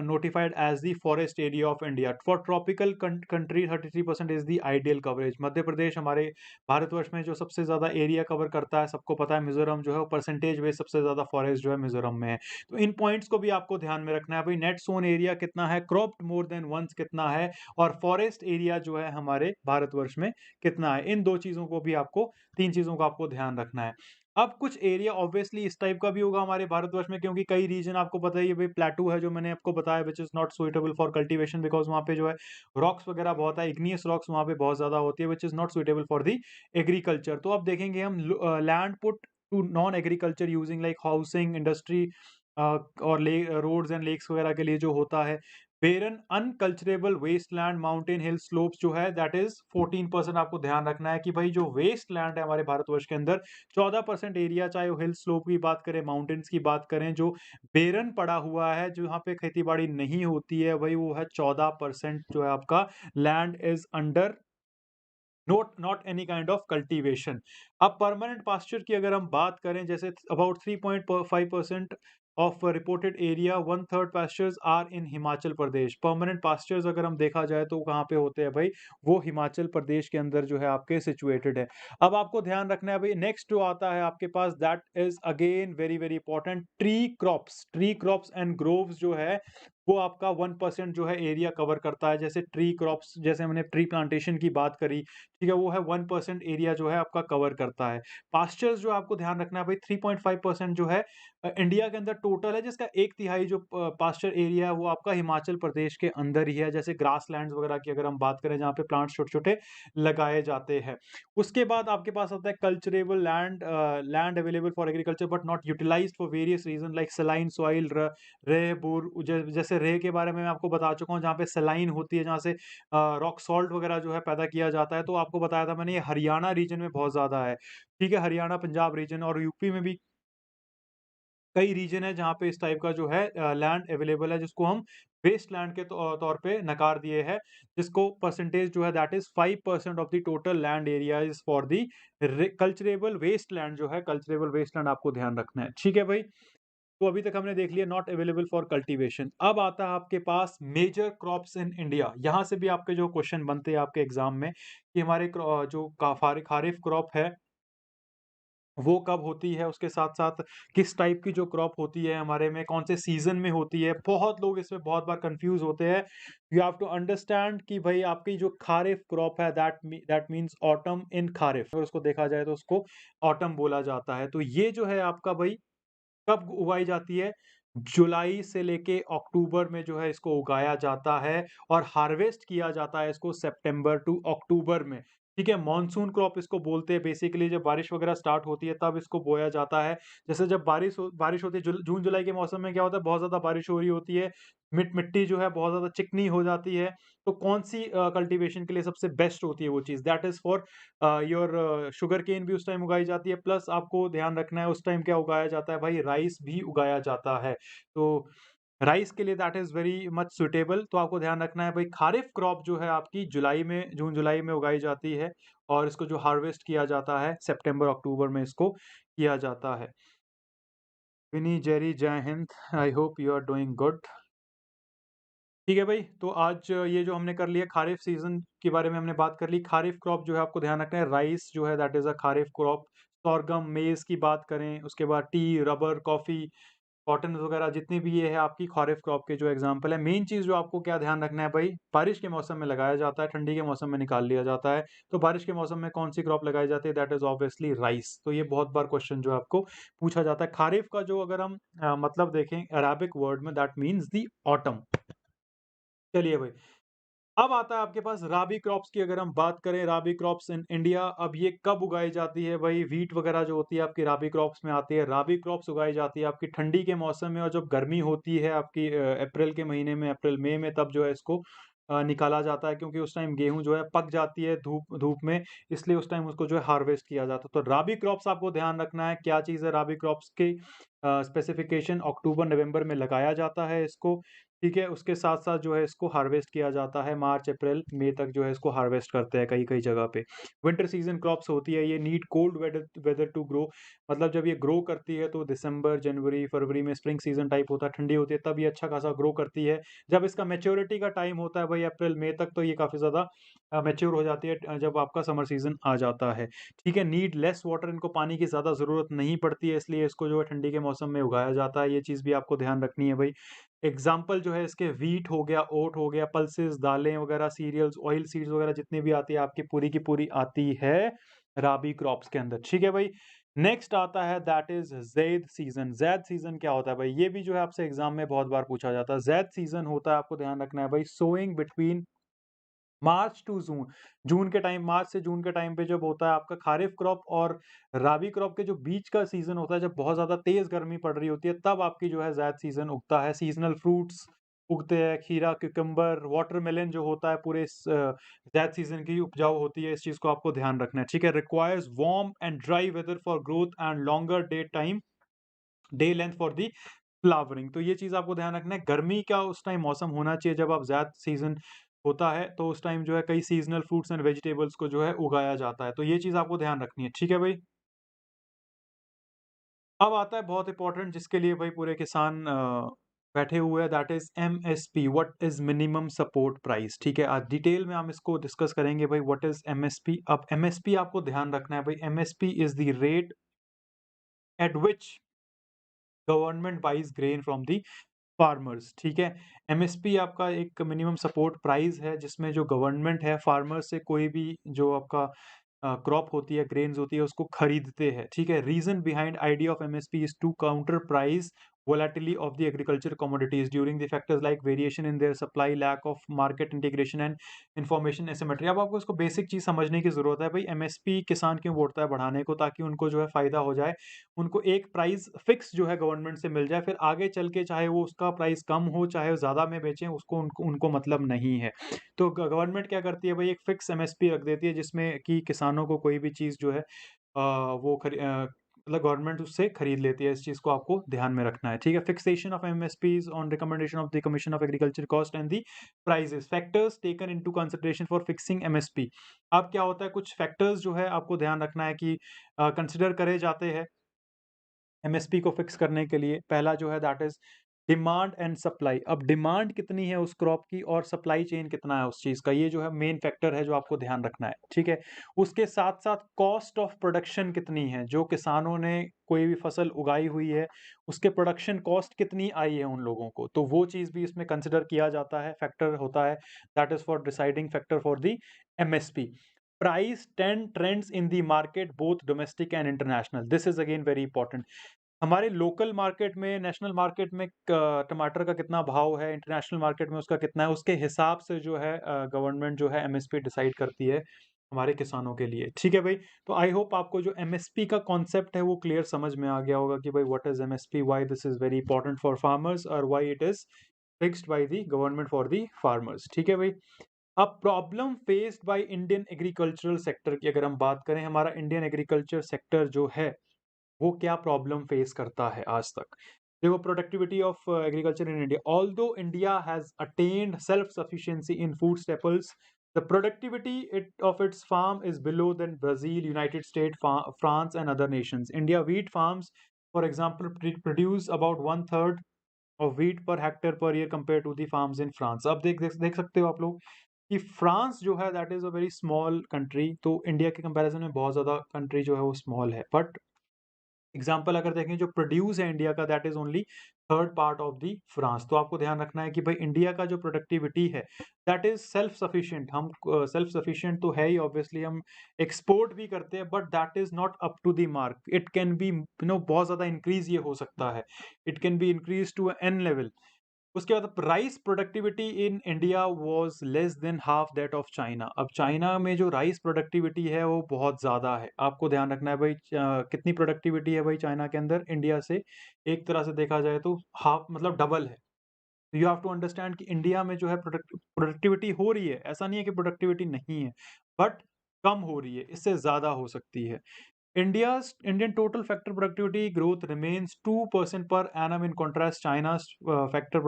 notified as the forest area of India. For tropical country 33% is the ideal coverage. Madhya Pradesh हमारे भारतवर्ष में जो सबसे ज्यादा एरिया कवर करता है, सबको पता है मिजोरम जो है वो परसेंटेज बेस सबसे ज्यादा फॉरेस्ट जो है मिजोरम में है। तो इन पॉइंट्स को भी आपको ध्यान में रखना है भाई। नेट सोन एरिया कितना है, क्रॉप्ड मोर देन वंस कितना है और फॉरेस्ट एरिया जो है हमारे भारतवर्ष में कितना है। इन दो चीजों को भी आपको, तीन चीजों का आपको ध्यान रखना है। अब कुछ एरिया ऑब्वियसली इस टाइप का भी होगा हमारे भारतवर्ष में क्योंकि कई रीजन आपको पता ही है भाई। प्लेटू है जो मैंने आपको बताया विच is not suitable for cultivation because वहाँ पे जो है रॉक्स वगैरह बहुत है, इग्नियस रॉक्स वहाँ पे बहुत ज्यादा होती है which is not suitable for the agriculture. तो अब देखेंगे हम land put to non agriculture using like housing industry और रोड्स एंड लेक्स वगैरह के लिए जो होता है। Barren unculturable wasteland mountain hill slopes जो है दैट इज 14%। आपको ध्यान रखना है कि भाई जो वेस्ट लैंड है हमारे भारतवर्ष के अंदर 14% एरिया, चाहे वो हिल स्लोप की बात करें माउंटेन्स की बात करें, जो बेरन पड़ा हुआ है जो यहाँ पे खेती बाड़ी नहीं होती है भाई वो है 14% जो है आपका land is under not any kind of cultivation. अब परमानेंट पास्चर की अगर हम बात करें जैसे about 3.5% of reported area, one third pastures are in Himachal Pradesh. Permanent pastures अगर हम देखा जाए तो कहाँ पे होते हैं भाई, वो हिमाचल प्रदेश के अंदर जो है आपके सिचुएटेड है। अब आपको ध्यान रखना है भाई नेक्स्ट जो आता है आपके पास that is again very very important tree crops. Tree crops and groves जो है वो आपका 1% जो है एरिया कवर करता है। जैसे ट्री क्रॉप्स, जैसे हमने ट्री प्लांटेशन की बात करी, ठीक है, वो है 1% एरिया जो है आपका कवर करता है। पास्चर्स जो आपको ध्यान रखना है भाई, 3.5% जो है इंडिया के अंदर टोटल है, जिसका 1/3 जो पास्चर एरिया है वो आपका हिमाचल प्रदेश के अंदर ही है। जैसे ग्रासलैंड्स वगैरह की अगर हम बात करें, जहाँ पे प्लांट्स छोटे-छोटे लगाए जाते हैं। उसके बाद आपके पास आता है culturable land, land available for agriculture but not utilised for various reason like saline soil, रेह, बूर। जैसे रेह के बारे में मैं आपको बता चुका हूँ, जहाँ पे सलाइन होती है, जहाँ से रॉक सॉल्ट वगैरह जो है पैदा किया जाता है। तो आपको बताया था मैंने, ये हरियाणा रीजन में बहुत ज़्यादा है, ठीक है? हरियाणा, पंजाब रीजन और यूपी में भी कई रीजन है जहाँ पे इस टाइप का जो है लैंड अवेलेबल है, जिसको हम वेस्ट लैंड के तौर पे नकार दिए हैं, जिसको परसेंटेज जो है that is 5% of the total land area is for the culturable waste land. जो है कल्चरेबल वेस्ट लैंड आपको ध्यान रखना है, ठीक है भाई? तो अभी तक हमने देख लिया नॉट अवेलेबल फॉर कल्टीवेशन। अब आता है आपके पास मेजर क्रॉप्स इन इंडिया। यहाँ से भी आपके जो क्वेश्चन बनते हैं आपके एग्जाम में, कि हमारे जो खारिफ क्रॉप है वो कब होती है, उसके साथ-साथ किस टाइप की जो क्रॉप होती है हमारे में, कौन से सीज़न में होती है। बहुत लोग इसमें बहुत बार कन्फ्यूज़ होते हैं। यू हैव टू अंडरस्टैंड कि भई आपकी जो ख़ारिफ़ क्रॉप है दैट मीन्स ऑटम इन ख़ारिफ़, अगर उसको देखा जाए तो उसको ऑटम बोला जाता है। तो ये जो है आपका भई कब उगाई जाती है? जुलाई से लेके अक्टूबर में जो है इसको उगाया जाता है, और हार्वेस्ट किया जाता है इसको सितंबर टू अक्टूबर में। ठीक है? मॉनसून क्रॉप इसको बोलते हैं। बेसिकली जब बारिश वगैरह स्टार्ट होती है तब इसको बोया जाता है। जैसे जब बारिश होती है, जून जुलाई के मौसम में क्या होता है, बहुत ज़्यादा बारिश हो रही होती है, मिट्टी जो है बहुत ज़्यादा चिकनी हो जाती है। तो कौन-सी कल्टीवेशन के लिए सबसे बेस्ट होती है वो चीज़, that is for your sugarcane भी उस टाइम उगाई जाती है। प्लस आपको ध्यान रखना है उस टाइम क्या उगाया जाता है भाई, राइस भी उगाया जाता है। तो राइस के लिए that is very much suitable. तो आपको ध्यान रखना है भाई, खारिफ क्रॉप जो है आपकी जुलाई में, जून जुलाई में उगाई जाती है, और इसको जो हार्वेस्ट किया जाता है सितंबर अक्टूबर में इसको किया जाता है। Vinny, Jerry, Jai Hind. I hope you are doing good. ठीक है भाई, तो आज ये जो हमने कर लिया खारिफ सीज़न के बारे में हमने बात कर ली। खारिफ क्रॉप जो है आपको ध्यान रखना है, राइस जो है that is a kharif crop. Sorghum, maize की बात करें, उसके बाद टी, रबर, कॉफ़ी, कॉटन वगैरह जितनी भी ये है आपकी खारिफ क्रॉप के जो एग्जांपल है। मेन चीज़ जो आपको क्या ध्यान रखना है भाई, बारिश के मौसम में लगाया जाता है, ठंडी के मौसम में निकाल लिया जाता है। तो बारिश के मौसम में कौन सी क्रॉप लगाई जाती है, दैट इज़ ऑब्वियसली राइस। तो ये बहुत बार क्वेश्चन जो है आपको पूछा जाता है। खारिफ का जो अगर हम मतलब देखें अरेबिक वर्ड में, दैट मीन्स दी ऑटम। चलिए भाई, अब आता है आपके पास राबी क्रॉप्स की। अगर हम बात करें राबी क्रॉप्स इन इंडिया, अब ये कब उगाई जाती है भाई? व्हीट वगैरह जो होती है आपकी राबी क्रॉप्स में आती है। राबी क्रॉप्स उगाई जाती है आपकी ठंडी के मौसम में, और जब गर्मी होती है आपकी अप्रैल के महीने में, अप्रैल मई में, तब जो है इसको निकाला जाता है, क्योंकि उस टाइम गेहूं जो है पक जाती है धूप धूप में, इसलिए उस टाइम उसको जो है हार्वेस्ट किया जाता है। तो राबी क्रॉप्स आपको ध्यान रखना है क्या चीज़ है। राबी क्रॉप्स की स्पेसिफिकेशन अक्टूबर नवंबर में लगाया जाता है इसको, ठीक है? उसके साथ-साथ जो है इसको हार्वेस्ट किया जाता है, मार्च, अप्रैल, मई तक जो है इसको हार्वेस्ट करते हैं कई-कई जगह पे। विंटर सीज़न क्रॉप्स होती है ये, need cold weather weather to grow. मतलब जब ये ग्रो करती है तो दिसंबर, जनवरी, फरवरी में स्प्रिंग सीज़न टाइप होता है, ठंडी होती है, तब ये अच्छा खासा ग्रो करती है। जब इसका मैच्योरिटी का टाइम होता है भाई अप्रैल, मई तक, तो ये काफ़ी ज़्यादा मैच्योर हो जाती है जब आपका समर सीज़न आ जाता है, ठीक है? नीड लेस वाटर, इनको पानी की ज़्यादा ज़रूरत नहीं पड़ती है, इसलिए इसको जो है ठंडी के मौसम में उगाया जाता है। ये चीज़ भी आपको ध्यान रखनी है भाई। एग्ज़ाम्पल जो है इसके व्हीट हो गया, ओट हो गया, पल्सेस, दालें वगैरह, सीरियल्स, ऑयल सीड्स वगैरह जितनी भी आती है आपकी पूरी की पूरी आती है राबी क्रॉप्स के अंदर, ठीक है भाई? नेक्स्ट आता है that is zaid season. Zaid season क्या होता है भाई? ये भी जो है आपसे एग्ज़ाम में बहुत बार पूछा जाता है। ज़ैद सीज़न होता है, आपको ध्यान रखना है भाई, sowing between March to June. June के टाइम, मार्च से जून के टाइम पे जब होता है आपका खारिफ क्रॉप और राबी क्रॉप के जो बीच का सीज़न होता है, जब बहुत ज़्यादा तेज़ गर्मी पड़ रही होती है, तब आपकी जो है ज़ैद सीज़न उगता है। सीज़नल फ्रूट्स उगते हैं, खीरा, क्यूकम्बर, वाटरमेलन जो होता है पूरे इस ज़ैद सीज़न की उपजाऊ होती है। इस चीज़ को आपको ध्यान रखना है, ठीक है? Requires warm and dry weather for growth and longer day length for the flowering. तो ये चीज़ आपको ध्यान रखना है, गर्मी का उस टाइम मौसम होना चाहिए जब आप ज़ैद सीज़न होता है, तो उस टाइम जो है कई सीज़नल फ्रूट्स एंड वेजिटेबल्स को जो है उगाया जाता है। तो ये चीज़ आपको ध्यान रखनी है, ठीक है भाई? अब आता है बहुत इंपॉर्टेंट, जिसके लिए भाई पूरे किसान बैठे हुए हैं, that is MSP, what is minimum support price, ठीक है? आज डिटेल में हम इसको डिस्कस करेंगे भाई, व्हाट इज़ एमएसपी। अब एमएसपी आपको ध्यान रखना है भाई, MSP is the rate at which government wise grain from the farmers, ठीक है। एमएसपी आपका एक मिनिमम सपोर्ट प्राइस है जिसमें जो गवर्नमेंट है फार्मर से कोई भी जो आपका क्रॉप होती है, ग्रेन्स होती है, उसको खरीदते हैं, ठीक है। Reason behind idea of MSP is to counter price volatility of the agriculture commodities during the factors like variation in their supply, lack of market integration and information asymmetry। अब आपको इसको बेसिक चीज समझने की जरूरत है भाई, एमएसपी किसान क्यों बोलता है बढ़ाने को, ताकि उनको जो है फायदा हो जाए, उनको एक प्राइस फिक्स जो है गवर्नमेंट से मिल जाए, फिर आगे चल के चाहे वो उसका प्राइस कम हो चाहे वो ज्यादा में बेचें, उसको उनको मतलब नहीं है। तो गवर्नमेंट क्या करती है भाई, एक फिक्स एमएसपी रख देती है जिसमें कि किसानों को कोई भी चीज जो है मतलब गवर्नमेंट उससे खरीद लेती है। इस चीज को आपको ध्यान में रखना है, ठीक है। Fixation of MSPs on recommendation of the commission of agriculture cost and the prices, factors taken into consideration for fixing MSP. अब क्या होता है, कुछ फैक्टर्स जो है आपको ध्यान रखना है कि कंसिडर करे जाते हैं एमएसपी को फिक्स करने के लिए। पहला जो है that is demand and supply. अब डिमांड कितनी है उस क्रॉप की और सप्लाई चेन कितना है उस चीज का, ये जो है मेन फैक्टर है जो आपको ध्यान रखना है, ठीक है। उसके साथ साथ कॉस्ट ऑफ प्रोडक्शन कितनी है, जो किसानों ने कोई भी फसल उगाई हुई है उसके प्रोडक्शन कॉस्ट कितनी आई है उन लोगों को, तो वो चीज भी इसमें कंसिडर किया जाता है, फैक्टर होता है, that is for deciding factor for the MSP. Price trends in the market both domestic and international, this is again very important. हमारे लोकल मार्केट में, नेशनल मार्केट में टमाटर का कितना भाव है, इंटरनेशनल मार्केट में उसका कितना है, उसके हिसाब से जो है गवर्नमेंट जो है एमएसपी डिसाइड करती है हमारे किसानों के लिए, ठीक है भाई। तो आई होप आपको जो एमएसपी का कॉन्सेप्ट है वो क्लियर समझ में आ गया होगा कि भाई what is MSP, why this is very important for farmers और why it is fixed by the government for the farmers, ठीक है भाई। अब problem faced by Indian agricultural sector की अगर हम बात करें, हमारा इंडियन एग्रीकल्चर सेक्टर जो है वो क्या प्रॉब्लम फेस करता है आज तक। देखो, productivity of agriculture in India, although India has attend self sufficiency in food staples, the productivity of its farm is below than Brazil, United States, France and other nations. India wheat farms, for example, produce about one third of wheat per hectare per year compared to the farms in France। अब देख सकते हो आप लोग कि France जो है that is a very small country, तो इंडिया के कंपैरिजन में बहुत ज्यादा कंट्री जो है वो स्मॉल है, बट एग्जाम्पल अगर देखें जो प्रोड्यूस है इंडिया का that is only third part of the France. तो आपको ध्यान रखना है कि भाई इंडिया का जो प्रोडक्टिविटी है दैट इज सेल्फ सफिशिएंट। हम सेल्फ सफिशिएंट तो है ही, ऑब्वियसली हम एक्सपोर्ट भी करते हैं, but that is not up to the mark. It can be बहुत ज्यादा इंक्रीज ये हो सकता है, it can be increase to an level. उसके बाद rice productivity in India was less than half that of China. अब चाइना में जो राइस प्रोडक्टिविटी है वो बहुत ज़्यादा है, आपको ध्यान रखना है भाई। कितनी प्रोडक्टिविटी है भाई चाइना के अंदर, इंडिया से एक तरह से देखा जाए तो हाफ मतलब डबल है। यू हैव टू अंडरस्टैंड कि इंडिया में जो है प्रोडक्टिविटी हो रही है, ऐसा नहीं है कि प्रोडक्टिविटी नहीं है, बट कम हो रही है, इससे ज़्यादा हो सकती है। Indian total factor productivity growth remains 2% per annum in contrast China's factor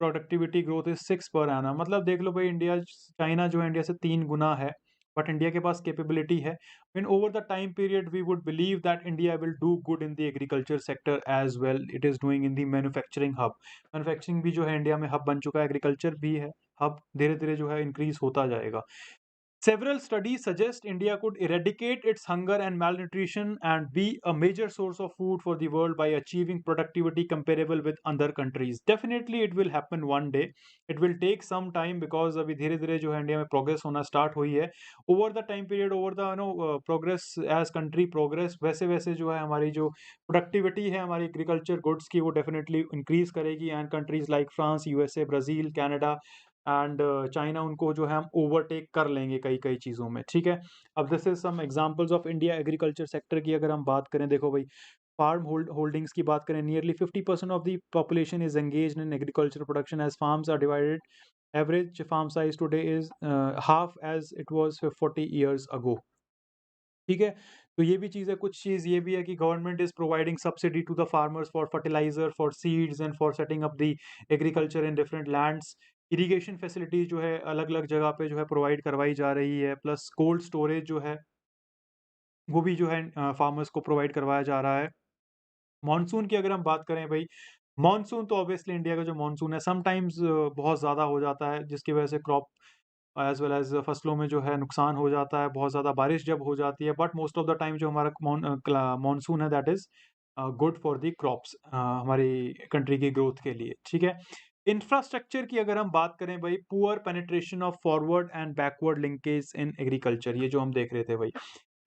productivity growth is 6 पर आना। मतलब देख लो भाई, इंडिया चाइना जो है इंडिया से 3 गुना है, बट इंडिया के पास कैपेबिलिटी है। In over the time period we would believe that India will do good in the agriculture sector as well it is doing in the manufacturing hub. Manufacturing भी जो है India में hub बन चुका है, एग्रीकल्चर भी है हब, धीरे धीरे जो है इंक्रीज होता जाएगा। Several studies suggest India could eradicate its hunger and malnutrition and be a major source of food for the world by achieving productivity comparable with other countries. Definitely it will happen one day. It will take some time because अभी धीरे धीरे जो है India में progress होना start हुई है। Over the time period, over the progress as country progress, वैसे वैसे जो है हमारी जो प्रोडक्टिविटी है हमारी एग्रीकल्चर गुड्स की वो डेफिनेटली इंक्रीज करेगी, and countries like France, USA, Brazil, Canada and China, उनको जो है हम ओवरटेक कर लेंगे कई कई चीज़ों में, ठीक है। अब this is some examples of India agriculture sector की अगर हम बात करें, देखो भाई फार्म होल्डिंग्स की बात करें, nearly 50% of the population is engaged in agriculture production as farms are divided. Average farm size today is half as it was 40 years ago, ठीक है। तो ये भी चीज़ है, कुछ चीज़ ये भी है कि government is providing subsidy to the farmers for fertiliser, for seeds and for setting up the agriculture in different lands. Irrigation facilities जो है अलग अलग जगह पे जो है प्रोवाइड करवाई जा रही है, प्लस कोल्ड स्टोरेज जो है वो भी जो है फार्मर्स को प्रोवाइड करवाया जा रहा है। मॉनसून की अगर हम बात करें भाई, मॉनसून तो ऑब्वियसली इंडिया का जो मॉनसून है समटाइम्स बहुत ज़्यादा हो जाता है, जिसकी वजह से क्रॉप एज वेल एज फसलों में जो है नुकसान हो जाता है, बहुत ज़्यादा बारिश जब हो जाती है, but most of the time जो हमारा मॉनसून है that is good for the crops, हमारी कंट्री की ग्रोथ के लिए, ठीक है। इंफ्रास्ट्रक्चर की अगर हम बात करें भाई, poor penetration of forward and backward linkage in agriculture, ये जो हम देख रहे थे भाई।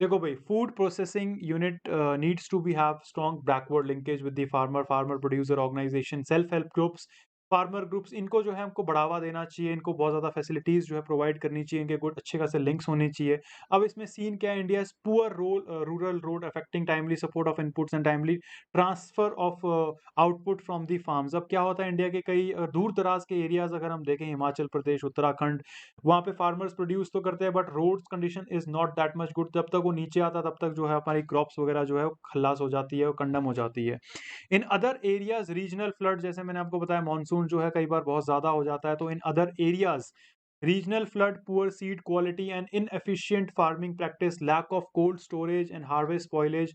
देखो भाई, food processing unit needs to be have strong backward linkage with the farmer, farmer producer organisation, self help groups, farmer groups, इनको जो है हमको बढ़ावा देना चाहिए, इनको बहुत ज़्यादा फैसिलिटीज़ जो है प्रोवाइड करनी चाहिए, इनके कुछ अच्छे खासे लिंक्स होने चाहिए। अब इसमें सीन क्या है, India poor role rural road affecting timely support of inputs and timely transfer of output from the farms. अब क्या होता है, इंडिया के कई दूर दराज के एरियाज अगर हम देखें, हिमाचल प्रदेश, उत्तराखंड, वहाँ पे फार्मर्स प्रोड्यूस तो करते हैं, but roads condition is not that much good. जब तक वो नीचे आता तब तक जो है हमारी क्रॉप्स वगैरह जो है वो खल्लास हो जाती है, वो कंडम हो जाती है। इन अदर एरियाज रीजनल फ्लड, जैसे मैंने आपको बताया मानसून जो है कई बार बहुत ज्यादा हो जाता है, तो in other areas regional flood, poor seed quality and inefficient farming practice, lack of cold storage and harvest spoilage,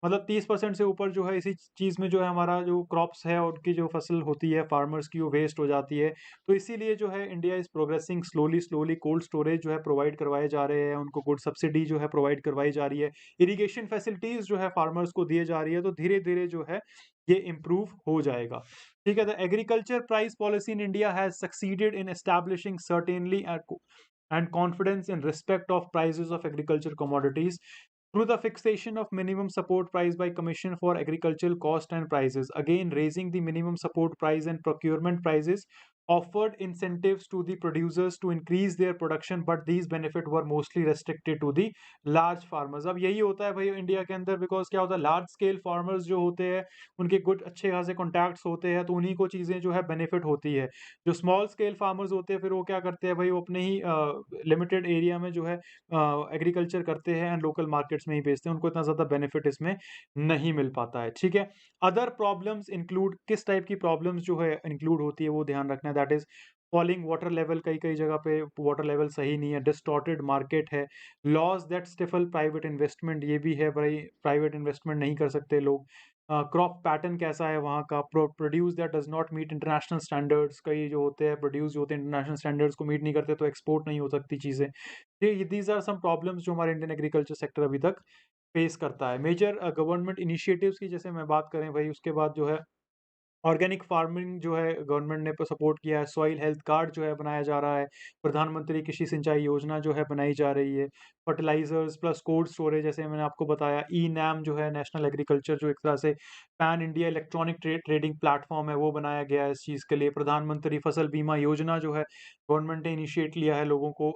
मतलब 30% से ऊपर जो है इसी चीज़ में जो है हमारा जो क्रॉप्स है, उनकी जो फसल होती है फार्मर्स की, वो वेस्ट हो जाती है। तो इसीलिए जो है India is progressing slowly slowly, cold storage जो है प्रोवाइड करवाए जा रहे हैं, उनको गुड सब्सिडी जो है प्रोवाइड करवाई जा रही है, इरिगेशन फैसिलिटीज़ जो है फार्मर्स को दिए जा रही है, तो धीरे-धीरे जो है ये इम्प्रूव हो जाएगा। ठीक है, the agriculture price policy in India has succeeded in establishing certainly and confidence in respect of prices of agriculture commodities through the fixation of minimum support price by Commission for Agricultural Cost and Prices, again raising the minimum support price and procurement prices, offered incentives to the producers to increase their production, but these benefit were mostly restricted to the large farmers। अब यही होता है भाई India के अंदर, because क्या होता है, लार्ज स्केल फार्मर्स जो होते हैं उनके कुछ अच्छे खासे कॉन्टैक्ट्स होते हैं, तो उन्हीं को चीज़ें जो है बेनिफिट होती है। जो स्मॉल स्केल फार्मर्स होते हैं फिर वो क्या करते हैं भाई, वो अपने ही लिमिटेड एरिया में जो है एग्रीकल्चर करते हैं एंड लोकल मार्केट्स में ही बेचते हैं, उनको इतना ज़्यादा बेनिफिट इसमें नहीं मिल पाता है, ठीक है। अदर प्रॉब्लम्स इंक्लूड, किस टाइप की प्रॉब्लम्स जो है इंक्लूड होती है वो ध्यान रखना है, that is falling water level, कई कई जगह पे वाटर लेवल सही नहीं है, डिस्टॉर्टेड मार्केट है, laws that stifle private investment, ये भी है भाई, प्राइवेट इन्वेस्टमेंट नहीं कर सकते लोग। क्रॉप पैटर्न कैसा है वहाँ का, produce that does not meet international standards, कई जो होते हैं प्रोड्यूस जो होते हैं इंटरनेशनल स्टैंडर्ड्स को मीट नहीं करते, तो एक्सपोर्ट नहीं हो सकती चीज़ें। दीज आर सम प्रॉब्लम्स जो हमारे इंडियन एग्रीकल्चर सेक्टर अभी तक फेस करता है। मेजर गवर्नमेंट इनिशिएटिव्स की जैसे मैं बात करें भाई, उसके बाद जो है ऑर्गेनिक फार्मिंग जो है गवर्नमेंट ने सपोर्ट किया है, सॉइल हेल्थ कार्ड जो है बनाया जा रहा है, प्रधानमंत्री कृषि सिंचाई योजना जो है बनाई जा रही है, फर्टिलाइजर्स प्लस कोल्ड स्टोरेज, जैसे मैंने आपको बताया, ई नैम जो है नेशनल एग्रीकल्चर, जो एक तरह से pan India electronic trading platform है, वो बनाया गया है इस चीज़ के लिए। प्रधानमंत्री फसल बीमा योजना जो है गवर्नमेंट ने इनिशिएट लिया है लोगों को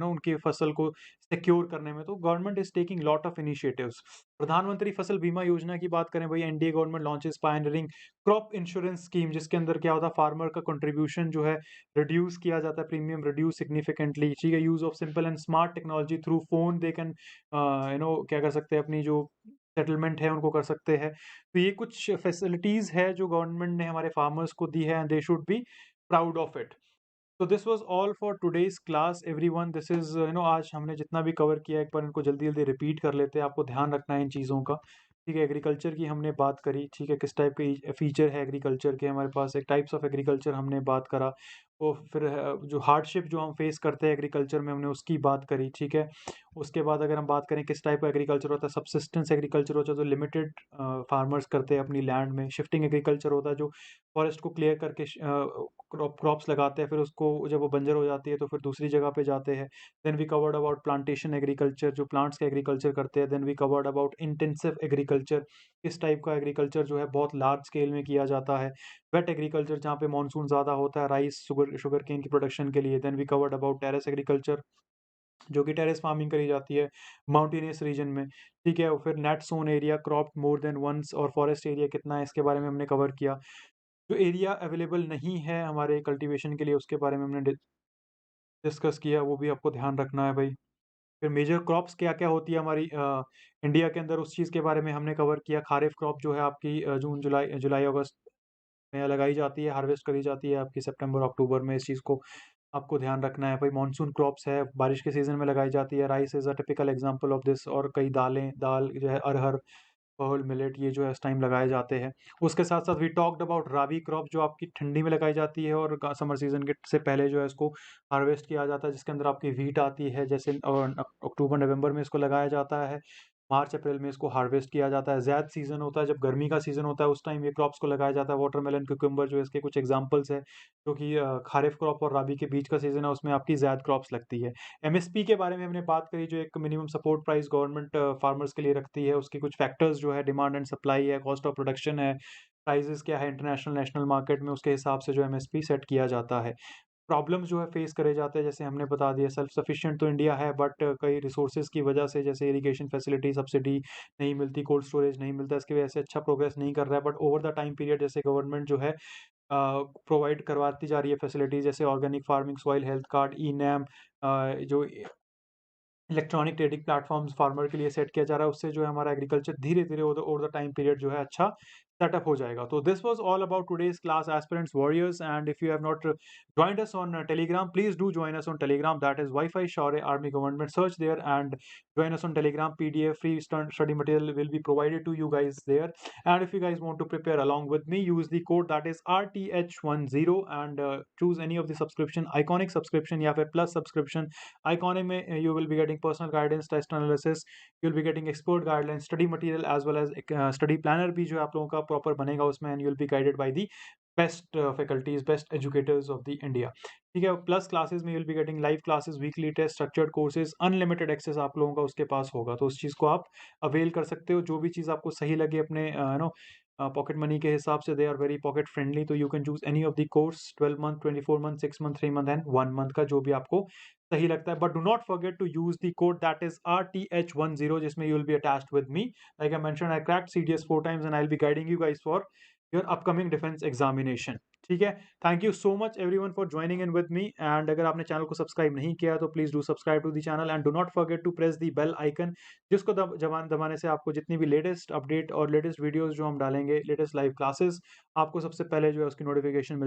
उनकी फसल को सिक्योर करने में, तो government is taking lot of initiatives. प्रधानमंत्री फसल बीमा योजना की बात करें भाई, NDA government launches pioneering crop insurance scheme, जिसके अंदर क्या होता है, फार्मर का कंट्रीब्यूशन जो है रिड्यूस किया जाता है, प्रीमियम रिड्यूस सिग्निफिकेंटली, ठीक है। Use of simple and smart technology through phone they can क्या कर सकते हैं, अपनी जो सेटलमेंट है उनको कर सकते हैं। तो ये कुछ फैसिलिटीज है जो गवर्नमेंट ने हमारे फार्मर्स को दी है, and they should be proud of it. तो this was all for today's class everyone, this is आज हमने जितना भी कवर किया, एक बार इनको जल्दी जल्दी रिपीट कर लेते हैं, आपको ध्यान रखना है इन चीज़ों का, ठीक है। एग्रीकल्चर की हमने बात करी, ठीक है, किस टाइप के फीचर है एग्रीकल्चर के हमारे पास, एक टाइप्स ऑफ एग्रीकल्चर हमने बात करा, और फिर जो हार्डशिप जो हम फेस करते हैं एग्रीकल्चर में, हमने उसकी बात करी, ठीक है। उसके बाद अगर हम बात करें किस टाइप का एग्रीकल्चर होता है, सबसिस्टेंस एग्रीकल्चर होता है जो लिमिटेड फार्मर्स करते हैं अपनी लैंड में, शिफ्टिंग एग्रीकल्चर होता है जो फॉरेस्ट को क्लियर करके क्रॉप्स लगाते हैं, फिर उसको जब वो बंजर हो जाती है तो फिर दूसरी जगह पे जाते हैं। Then we covered about plantation agriculture, जो प्लांट्स का एग्रीकल्चर करते हैं। Then we covered about intensive agriculture, इस टाइप का एग्रीकल्चर जो है बहुत लार्ज स्केल में किया जाता है। वेट एग्रीकल्चर, जहाँ पे मानसून ज़्यादा होता है, राइस शुगर केन की प्रोडक्शन के लिए। Then we covered about terrace agriculture, जो कि टेरेस फार्मिंग करी जाती है माउंटेनियस रीजन में, ठीक है। और फिर net sown area crop more than once, और फॉरेस्ट एरिया कितना है, इसके बारे में हमने कवर किया। जो एरिया अवेलेबल नहीं है हमारे कल्टीवेशन के लिए, उसके बारे में हमने डिस्कस किया, वो भी आपको ध्यान रखना है भाई। फिर मेजर क्रॉप्स क्या-क्या होती है हमारी इंडिया के अंदर, उस चीज़ के बारे में हमने कवर किया। खारिफ क्रॉप जो है आपकी जून, जुलाई, अगस्त में लगाई जाती है, हार्वेस्ट करी जाती है आपकी सितंबर, अक्टूबर में, इस चीज़ को आपको ध्यान रखना है भाई। मानसून क्रॉप्स है, बारिश के सीज़न में लगाई जाती है। Rice is a typical example of this, और कई दाल जो है अरहर, पर्ल, मिलेट, ये जो है इस टाइम लगाए जाते हैं। उसके साथ-साथ we talked about rabi crop, जो आपकी ठंडी में लगाई जाती है और समर सीज़न के से पहले जो है इसको हार्वेस्ट किया जाता है, जिसके अंदर आपकी व्हीट आती है, जैसे अक्टूबर, नवंबर में इसको लगाया जाता है। मार्च अप्रैल में इसको हार्वेस्ट किया जाता है। ज़ैद सीज़न होता है, जब गर्मी का सीज़न होता है उस टाइम ये क्रॉप्स को लगाया जाता है। वाटरमेलन, क्यूकम्बर जो है इसके कुछ एग्जांपल्स हैं, जो कि ख़ारिफ़ क्रॉप और राबी के बीच का सीज़न है, उसमें आपकी ज़ैद क्रॉप्स लगती है। एमएसपी के बारे में हमने बात करी, जो एक minimum support price government farmers के लिए रखती है, उसके कुछ फैक्टर्स जो है डिमांड एंड सप्लाई है, कॉस्ट ऑफ प्रोडक्शन है, प्राइसेज़ क्या है इंटरनेशनल नेशनल मार्केट में, उसके हिसाब से जो एमएसपी सेट किया जाता है। प्रॉब्लम्स जो है फेस करे जाते हैं, जैसे हमने बता दिया सेल्फ सफिशिएंट तो इंडिया है, बट कई रिसोर्सेज की वजह से, जैसे इरिगेशन फैसिलिटी सब्सिडी नहीं मिलती, कोल्ड स्टोरेज नहीं मिलता, इसकी वजह से अच्छा प्रोग्रेस नहीं कर रहा है। But over the time period जैसे गवर्नमेंट जो है प्रोवाइड करवाती जा रही है फैसिलिटीज, जैसे organic farming, soil health card, e NAM, जो इलेक्ट्रॉनिक ट्रेडिंग प्लेटफॉर्म्स फार्मर के लिए सेट किया जा रहा है, उससे जो है हमारा एग्रीकल्चर धीरे-धीरे ओवर द टाइम पीरियड जो है अच्छा सेटअप हो जाएगा। तो this was all about today's class aspirants warriors, and if you have not joined us on Telegram, please do join us on Telegram. That is Wi-Fi Shaurya Army Government. Search there and join us on Telegram. PDF free study material will be provided to you guys there. And if you guys want to prepare along with me, use the code that is RTH10 and choose any of the subscription, iconic subscription या फिर plus subscription। Iconic में you will be getting personal guidance, test analysis, you will be getting expert guidelines, study material as well as study planner भी जो है आप लोगों का proper बनेगा उसमें, and you will be guided by the best faculties, best educators of the India. ठीक है, प्लस क्लासेस में you will be getting live classes, weekly test, structured courses, unlimited access आप लोगों का उसके पास होगा, तो उस चीज़ को आप अवेल कर सकते हो। जो भी चीज़ आपको सही लगे अपने पॉकेट मनी के हिसाब से, they are very pocket friendly, तो you can choose any of the course, 12 month, 24 month, 6 month, 3 month and 1 month का, जो भी आपको सही लगता है। But do not forget to use the code that is RTH10, जिसमें you will be attached with me. Like I mention, I cracked CDS 4 times and I'll be guiding you guys for your upcoming defense examination। ठीक है, thank you so much everyone for joining in with me, and अगर आपने channel को subscribe नहीं किया तो please do subscribe to the channel, and do not forget to press the bell icon, जिसको दबाने से आपको जितनी भी लेटेस्ट अपडेट और लेटेस्ट वीडियोस जो हम डालेंगे, लेटेस्ट लाइव क्लासेस, आपको सबसे पहले जो है उसकी नोटिफिकेशन मिल